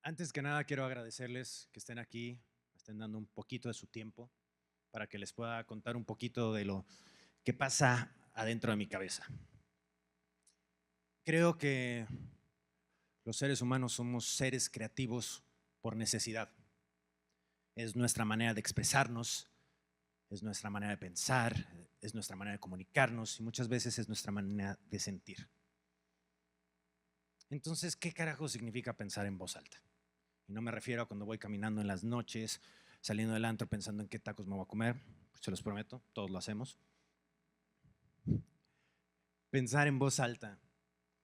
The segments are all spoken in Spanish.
Antes que nada, quiero agradecerles que estén aquí, me estén dando un poquito de su tiempo para que les pueda contar un poquito de lo que pasa adentro de mi cabeza. Creo que los seres humanos somos seres creativos por necesidad. Es nuestra manera de expresarnos, es nuestra manera de pensar, es nuestra manera de comunicarnos y muchas veces es nuestra manera de sentir. Entonces, ¿qué carajo significa pensar en voz alta? Y no me refiero a cuando voy caminando en las noches, saliendo del antro pensando en qué tacos me voy a comer, se los prometo, todos lo hacemos. Pensar en voz alta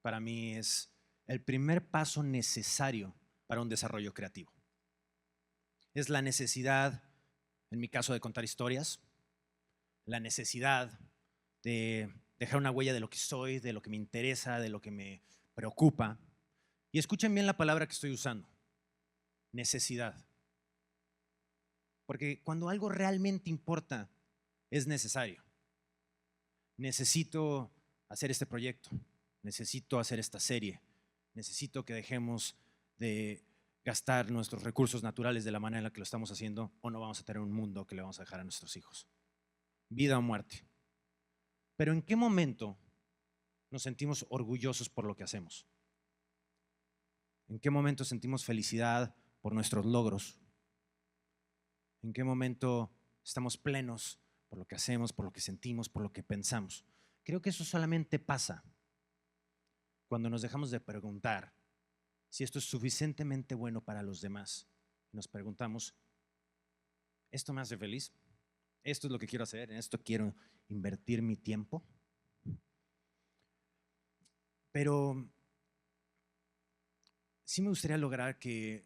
para mí es el primer paso necesario para un desarrollo creativo. Es la necesidad, en mi caso, de contar historias, la necesidad de dejar una huella de lo que soy, de lo que me interesa, de lo que me preocupa. Y escuchen bien la palabra que estoy usando, necesidad. Porque cuando algo realmente importa, es necesario. Necesito hacer este proyecto, necesito hacer esta serie, necesito que dejemos de gastar nuestros recursos naturales de la manera en la que lo estamos haciendo o no vamos a tener un mundo que le vamos a dejar a nuestros hijos. Vida o muerte. Pero ¿en qué momento nos sentimos orgullosos por lo que hacemos? ¿En qué momento sentimos felicidad por nuestros logros? ¿En qué momento estamos plenos por lo que hacemos, por lo que sentimos, por lo que pensamos? Creo que eso solamente pasa cuando nos dejamos de preguntar si esto es suficientemente bueno para los demás. Nos preguntamos, ¿esto me hace feliz? ¿Esto es lo que quiero hacer? ¿En esto quiero invertir mi tiempo? Pero sí me gustaría lograr que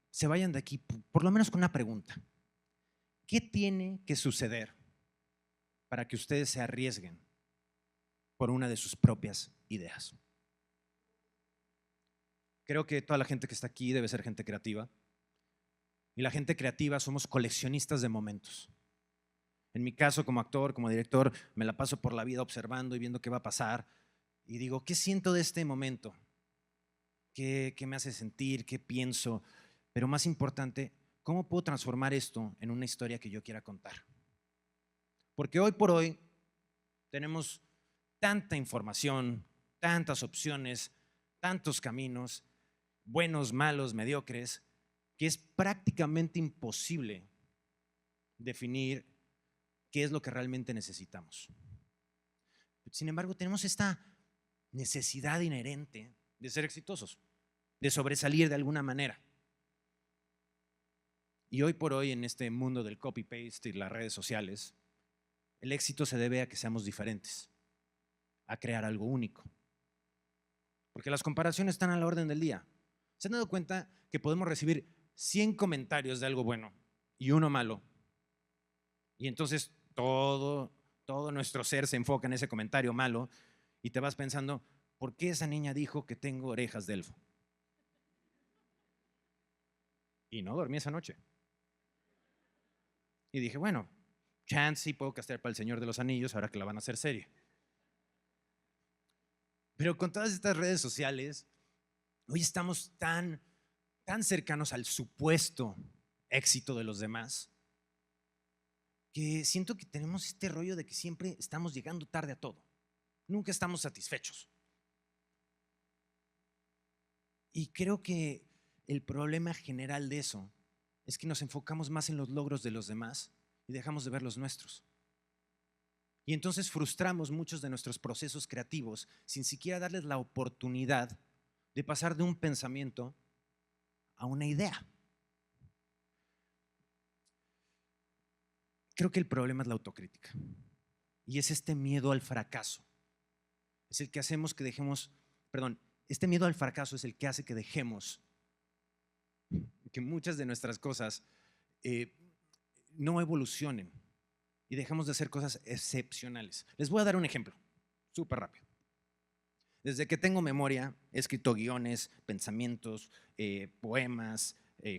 se vayan de aquí por lo menos con una pregunta. ¿Qué tiene que suceder para que ustedes se arriesguen por una de sus propias ideas? Creo que toda la gente que está aquí debe ser gente creativa. Y la gente creativa somos coleccionistas de momentos. En mi caso, como actor, como director, me la paso por la vida observando y viendo qué va a pasar. Y digo, ¿qué siento de este momento? ¿Qué me hace sentir? ¿Qué pienso? Pero más importante, ¿cómo puedo transformar esto en una historia que yo quiera contar? Porque hoy por hoy tenemos tanta información, tantas opciones, tantos caminos, buenos, malos, mediocres, que es prácticamente imposible definir qué es lo que realmente necesitamos. Sin embargo, tenemos esta necesidad inherente de ser exitosos, de sobresalir de alguna manera. Y hoy por hoy, en este mundo del copy-paste y las redes sociales, el éxito se debe a que seamos diferentes, a crear algo único. Porque las comparaciones están a la orden del día. ¿Se han dado cuenta que podemos recibir 100 comentarios de algo bueno y uno malo? Y entonces todo nuestro ser se enfoca en ese comentario malo y te vas pensando, ¿por qué esa niña dijo que tengo orejas de elfo? Y no dormí esa noche. Y dije, bueno, chance sí puedo castear para El Señor de los Anillos ahora que la van a hacer serie. Pero con todas estas redes sociales, hoy estamos tan cercanos al supuesto éxito de los demás que siento que tenemos este rollo de que siempre estamos llegando tarde a todo. Nunca estamos satisfechos. Y creo que el problema general de eso es que nos enfocamos más en los logros de los demás y dejamos de ver los nuestros. Y entonces frustramos muchos de nuestros procesos creativos sin siquiera darles la oportunidad de pasar de un pensamiento a una idea. Creo que el problema es la autocrítica y es este miedo al fracaso. Es el que hacemos que dejemos, perdón, este miedo al fracaso es el que hace que dejemos que muchas de nuestras cosas no evolucionen y dejamos de hacer cosas excepcionales. Les voy a dar un ejemplo, súper rápido. Desde que tengo memoria, he escrito guiones, pensamientos, poemas,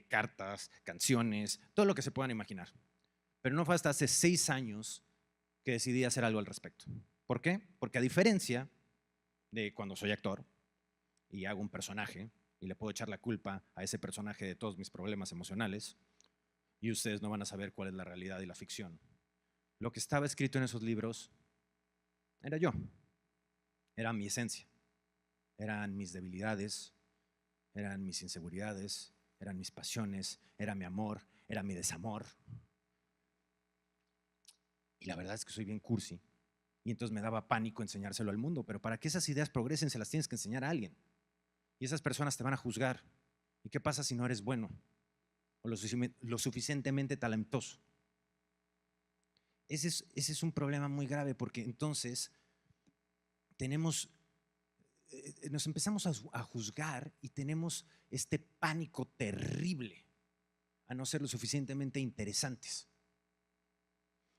cartas, canciones, todo lo que se puedan imaginar. Pero no fue hasta hace 6 años que decidí hacer algo al respecto. ¿Por qué? Porque a diferencia de cuando soy actor y hago un personaje y le puedo echar la culpa a ese personaje de todos mis problemas emocionales y ustedes no van a saber cuál es la realidad y la ficción. Lo que estaba escrito en esos libros era yo, era mi esencia, eran mis debilidades, eran mis inseguridades, eran mis pasiones, era mi amor, era mi desamor. Y la verdad es que soy bien cursi. Y entonces me daba pánico enseñárselo al mundo. Pero para que esas ideas progresen, se las tienes que enseñar a alguien. Y esas personas te van a juzgar. ¿Y qué pasa si no eres bueno? O lo suficientemente talentoso. Ese es un problema muy grave porque entonces nos empezamos a juzgar y tenemos este pánico terrible a no ser lo suficientemente interesantes.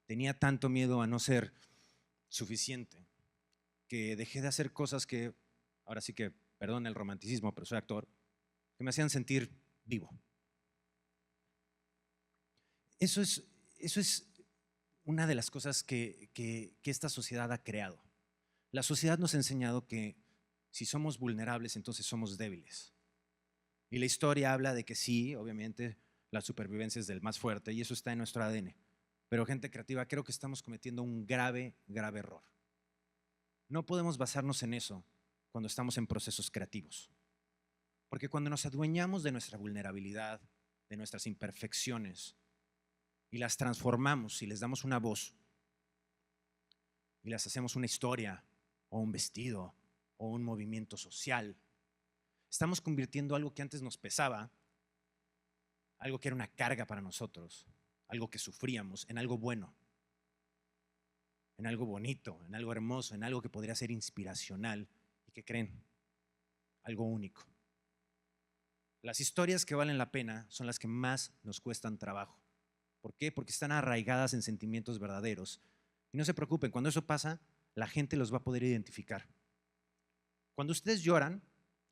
Tenía tanto miedo a no ser suficiente que dejé de hacer cosas que, ahora sí que, perdón el romanticismo, pero soy actor, que me hacían sentir vivo. Eso es una de las cosas que esta sociedad ha creado. La sociedad nos ha enseñado que si somos vulnerables, entonces somos débiles. Y la historia habla de que sí, obviamente, la supervivencia es del más fuerte y eso está en nuestro ADN. Pero gente creativa, creo que estamos cometiendo un grave, grave error. No podemos basarnos en eso cuando estamos en procesos creativos. Porque cuando nos adueñamos de nuestra vulnerabilidad, de nuestras imperfecciones, y las transformamos y les damos una voz, y las hacemos una historia, o un vestido, o un movimiento social, estamos convirtiendo algo que antes nos pesaba, algo que era una carga para nosotros, algo que sufríamos, en algo bueno, en algo bonito, en algo hermoso, en algo que podría ser inspiracional y que creen, algo único. Las historias que valen la pena son las que más nos cuestan trabajo. ¿Por qué? Porque están arraigadas en sentimientos verdaderos. Y no se preocupen, cuando eso pasa, la gente los va a poder identificar. Cuando ustedes lloran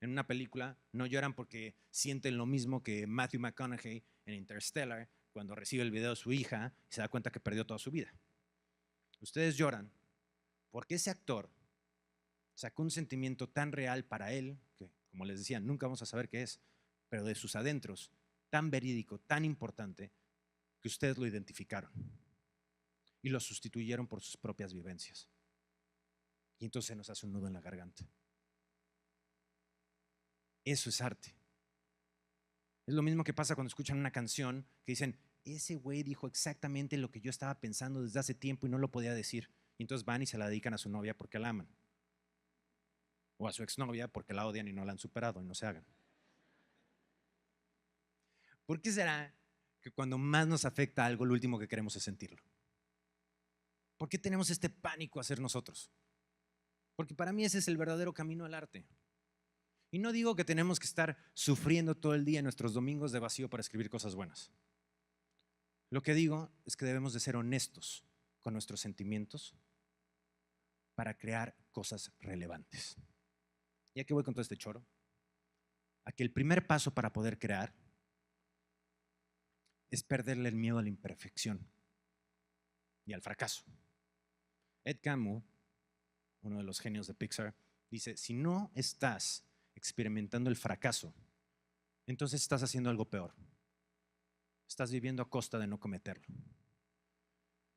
en una película, no lloran porque sienten lo mismo que Matthew McConaughey en Interstellar, cuando recibe el video de su hija y se da cuenta que perdió toda su vida. Ustedes lloran porque ese actor sacó un sentimiento tan real para él, que como les decía, nunca vamos a saber qué es, pero de sus adentros, tan verídico, tan importante, que ustedes lo identificaron y lo sustituyeron por sus propias vivencias. Y entonces nos hace un nudo en la garganta. Eso es arte. Es lo mismo que pasa cuando escuchan una canción que dicen, ese güey dijo exactamente lo que yo estaba pensando desde hace tiempo y no lo podía decir. Y entonces van y se la dedican a su novia porque la aman. O a su exnovia porque la odian y no la han superado y no se hagan. ¿Por qué será que cuando más nos afecta algo, lo último que queremos es sentirlo? ¿Por qué tenemos este pánico a ser nosotros? Porque para mí ese es el verdadero camino al arte. Y no digo que tenemos que estar sufriendo todo el día en nuestros domingos de vacío para escribir cosas buenas. Lo que digo es que debemos de ser honestos con nuestros sentimientos para crear cosas relevantes. ¿Y a qué voy con todo este choro? A que el primer paso para poder crear es perderle el miedo a la imperfección y al fracaso. Ed Catmull, uno de los genios de Pixar, dice, si no estás experimentando el fracaso, entonces estás haciendo algo peor. Estás viviendo a costa de no cometerlo.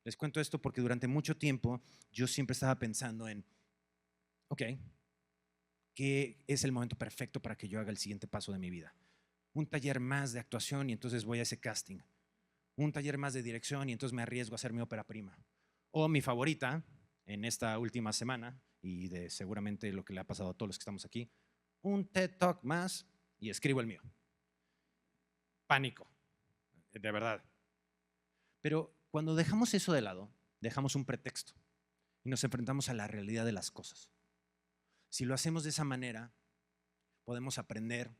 Les cuento esto porque durante mucho tiempo yo siempre estaba pensando en, ok, ¿qué es el momento perfecto para que yo haga el siguiente paso de mi vida? Un taller más de actuación y entonces voy a ese casting. Un taller más de dirección y entonces me arriesgo a hacer mi ópera prima. O mi favorita en esta última semana y de seguramente lo que le ha pasado a todos los que estamos aquí, un TED Talk más y escribo el mío. Pánico, de verdad. Pero cuando dejamos eso de lado, dejamos un pretexto y nos enfrentamos a la realidad de las cosas. Si lo hacemos de esa manera, podemos aprender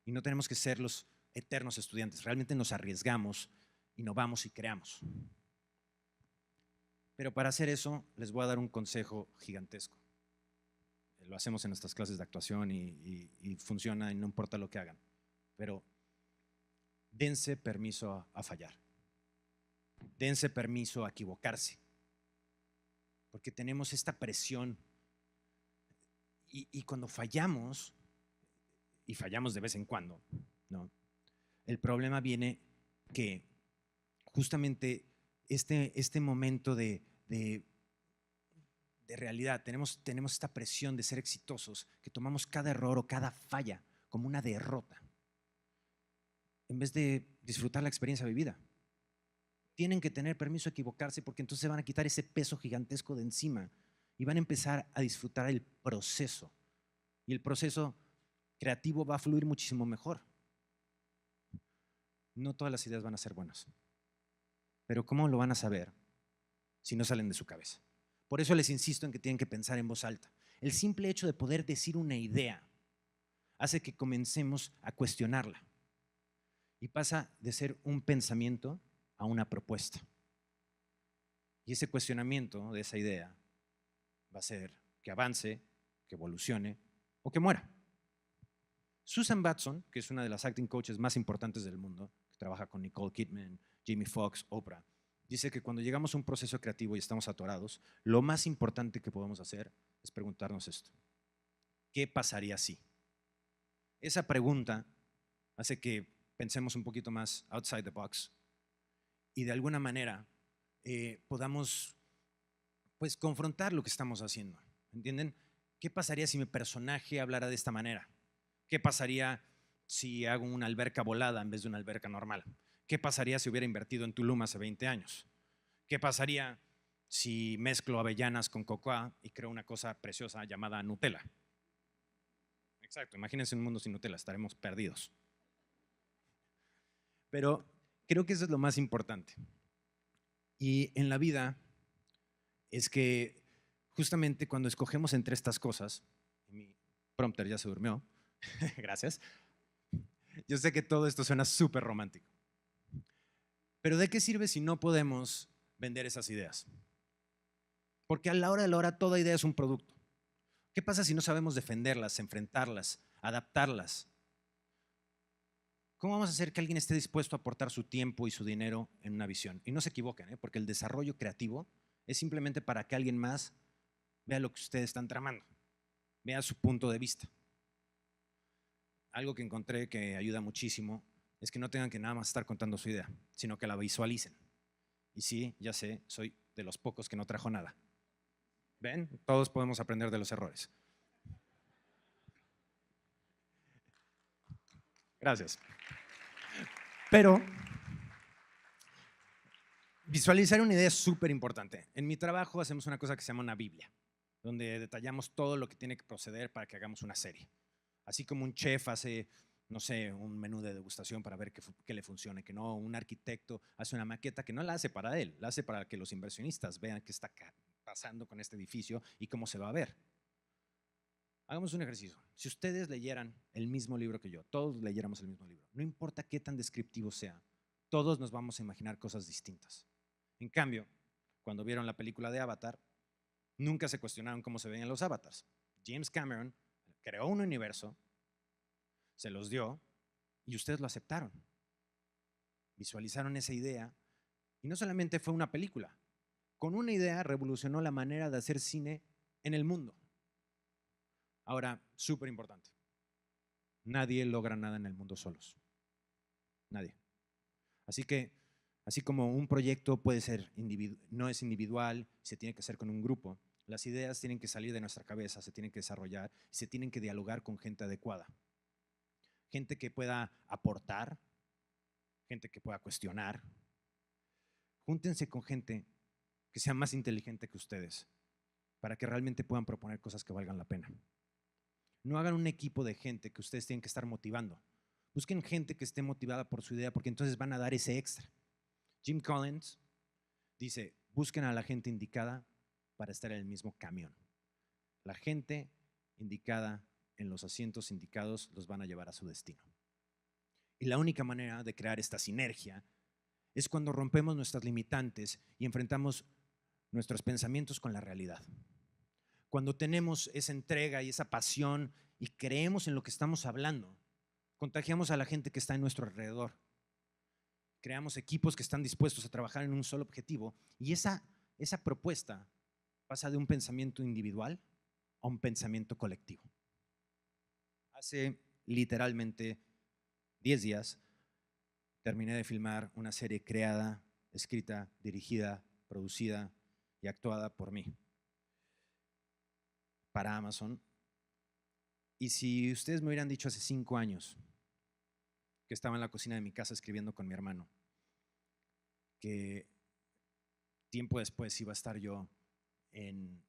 y no tenemos que ser los eternos estudiantes. Realmente nos arriesgamos, innovamos y creamos. Pero para hacer eso, les voy a dar un consejo gigantesco. Lo hacemos en nuestras clases de actuación y funciona y no importa lo que hagan. Pero dense permiso a fallar. Dense permiso a equivocarse. Porque tenemos esta presión y cuando fallamos, y fallamos de vez en cuando, ¿no? El problema viene que justamente este momento de realidad, tenemos esta presión de ser exitosos, que tomamos cada error o cada falla como una derrota, en vez de disfrutar la experiencia vivida. Tienen que tener permiso de equivocarse porque entonces se van a quitar ese peso gigantesco de encima y van a empezar a disfrutar el proceso. Y el proceso creativo va a fluir muchísimo mejor. No todas las ideas van a ser buenas, pero ¿cómo lo van a saber si no salen de su cabeza? Por eso les insisto en que tienen que pensar en voz alta. El simple hecho de poder decir una idea hace que comencemos a cuestionarla y pasa de ser un pensamiento a una propuesta. Y ese cuestionamiento de esa idea va a hacer que avance, que evolucione o que muera. Susan Batson, que es una de las acting coaches más importantes del mundo, que trabaja con Nicole Kidman, Jamie Foxx, Oprah, dice que cuando llegamos a un proceso creativo y estamos atorados, lo más importante que podemos hacer es preguntarnos esto: ¿qué pasaría si? Esa pregunta hace que pensemos un poquito más outside the box y de alguna manera podamos pues confrontar lo que estamos haciendo. ¿Entienden? ¿Qué pasaría si mi personaje hablara de esta manera? ¿Qué pasaría si hago una alberca volada en vez de una alberca normal? ¿Qué pasaría si hubiera invertido en Tulum hace 20 años? ¿Qué pasaría si mezclo avellanas con cocoa y creo una cosa preciosa llamada Nutella? Exacto, imagínense un mundo sin Nutella, estaremos perdidos. Pero creo que eso es lo más importante. Y en la vida es que justamente cuando escogemos entre estas cosas, mi prompter ya se durmió, gracias, yo sé que todo esto suena súper romántico, pero ¿de qué sirve si no podemos vender esas ideas? Porque a la hora de la hora toda idea es un producto. ¿Qué pasa si no sabemos defenderlas, enfrentarlas, adaptarlas? ¿Cómo vamos a hacer que alguien esté dispuesto a aportar su tiempo y su dinero en una visión? Y no se equivoquen, porque el desarrollo creativo es simplemente para que alguien más vea lo que ustedes están tramando, vea su punto de vista. Algo que encontré que ayuda muchísimo es que no tengan que nada más estar contando su idea, sino que la visualicen. Y sí, ya sé, soy de los pocos que no trajo nada. ¿Ven? Todos podemos aprender de los errores. Gracias. Pero visualizar una idea es súper importante. En mi trabajo hacemos una cosa que se llama una Biblia, donde detallamos todo lo que tiene que proceder para que hagamos una serie. Así como un chef hace, no sé, un menú de degustación para ver qué le funcione, que no, un arquitecto hace una maqueta que no la hace para él, la hace para que los inversionistas vean qué está pasando con este edificio y cómo se va a ver. Hagamos un ejercicio. Si ustedes leyeran el mismo libro que yo, todos leyéramos el mismo libro, no importa qué tan descriptivo sea, todos nos vamos a imaginar cosas distintas. En cambio, cuando vieron la película de Avatar, nunca se cuestionaron cómo se veían los avatars. James Cameron creó un universo, se los dio y ustedes lo aceptaron. Visualizaron esa idea y no solamente fue una película, con una idea revolucionó la manera de hacer cine en el mundo. Ahora, súper importante, nadie logra nada en el mundo solos. Nadie. Así que, así como un proyecto puede ser no es individual, se tiene que hacer con un grupo, las ideas tienen que salir de nuestra cabeza, se tienen que desarrollar, se tienen que dialogar con gente adecuada. Gente que pueda aportar, gente que pueda cuestionar. Júntense con gente que sea más inteligente que ustedes para que realmente puedan proponer cosas que valgan la pena. No hagan un equipo de gente que ustedes tienen que estar motivando. Busquen gente que esté motivada por su idea porque entonces van a dar ese extra. Jim Collins dice, busquen a la gente indicada para estar en el mismo camión. La gente indicada en los asientos indicados los van a llevar a su destino. Y la única manera de crear esta sinergia es cuando rompemos nuestras limitantes y enfrentamos nuestros pensamientos con la realidad. Cuando tenemos esa entrega y esa pasión y creemos en lo que estamos hablando, contagiamos a la gente que está en nuestro alrededor. Creamos equipos que están dispuestos a trabajar en un solo objetivo y esa propuesta pasa de un pensamiento individual a un pensamiento colectivo. Hace literalmente 10 días, terminé de filmar una serie creada, escrita, dirigida, producida y actuada por mí para Amazon. Y si ustedes me hubieran dicho hace 5 años que estaba en la cocina de mi casa escribiendo con mi hermano, que tiempo después iba a estar yo en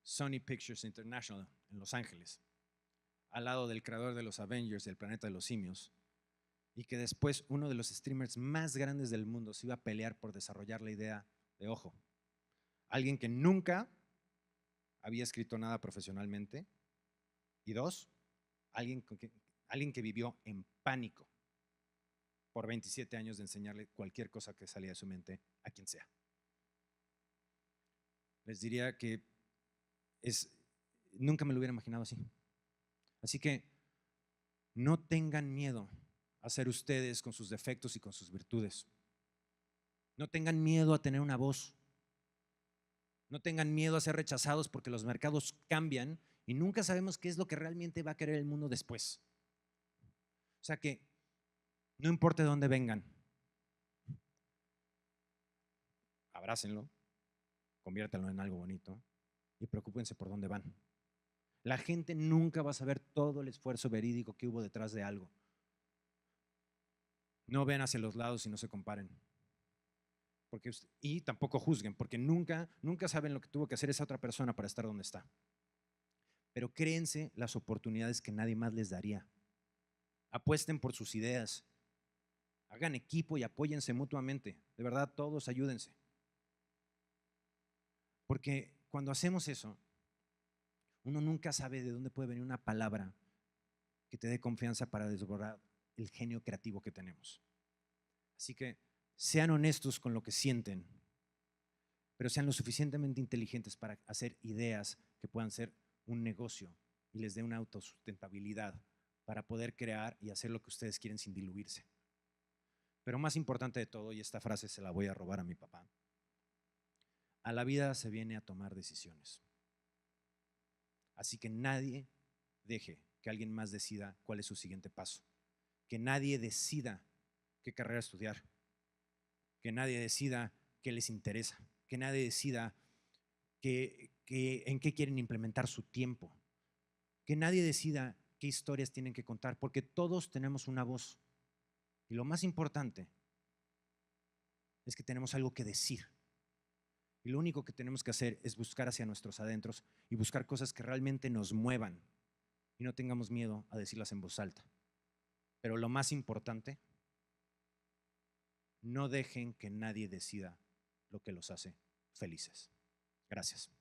Sony Pictures International en Los Ángeles, al lado del creador de los Avengers del planeta de los simios, y que después uno de los streamers más grandes del mundo se iba a pelear por desarrollar la idea de Ojo. Alguien que nunca había escrito nada profesionalmente, y dos, alguien que vivió en pánico por 27 años de enseñarle cualquier cosa que salía de su mente a quien sea. Les diría que nunca me lo hubiera imaginado así. Así que no tengan miedo a ser ustedes con sus defectos y con sus virtudes. No tengan miedo a tener una voz. No tengan miedo a ser rechazados porque los mercados cambian y nunca sabemos qué es lo que realmente va a querer el mundo después. O sea que no importa de dónde vengan, abrácenlo, conviértanlo en algo bonito y preocúpense por dónde van. La gente nunca va a saber todo el esfuerzo verídico que hubo detrás de algo. No vean hacia los lados y no se comparen. Y tampoco juzguen, porque nunca saben lo que tuvo que hacer esa otra persona para estar donde está. Pero créense las oportunidades que nadie más les daría. Apuesten por sus ideas. Hagan equipo y apóyense mutuamente. De verdad, todos ayúdense. Porque cuando hacemos eso, uno nunca sabe de dónde puede venir una palabra que te dé confianza para desbordar el genio creativo que tenemos. Así que sean honestos con lo que sienten, pero sean lo suficientemente inteligentes para hacer ideas que puedan ser un negocio y les dé una autosustentabilidad para poder crear y hacer lo que ustedes quieren sin diluirse. Pero más importante de todo, y esta frase se la voy a robar a mi papá, a la vida se viene a tomar decisiones. Así que nadie deje que alguien más decida cuál es su siguiente paso. Que nadie decida qué carrera estudiar. Que nadie decida qué les interesa. Que nadie decida en qué quieren implementar su tiempo. Que nadie decida qué historias tienen que contar, porque todos tenemos una voz. Y lo más importante es que tenemos algo que decir. Y lo único que tenemos que hacer es buscar hacia nuestros adentros y buscar cosas que realmente nos muevan y no tengamos miedo a decirlas en voz alta. Pero lo más importante, no dejen que nadie decida lo que los hace felices. Gracias.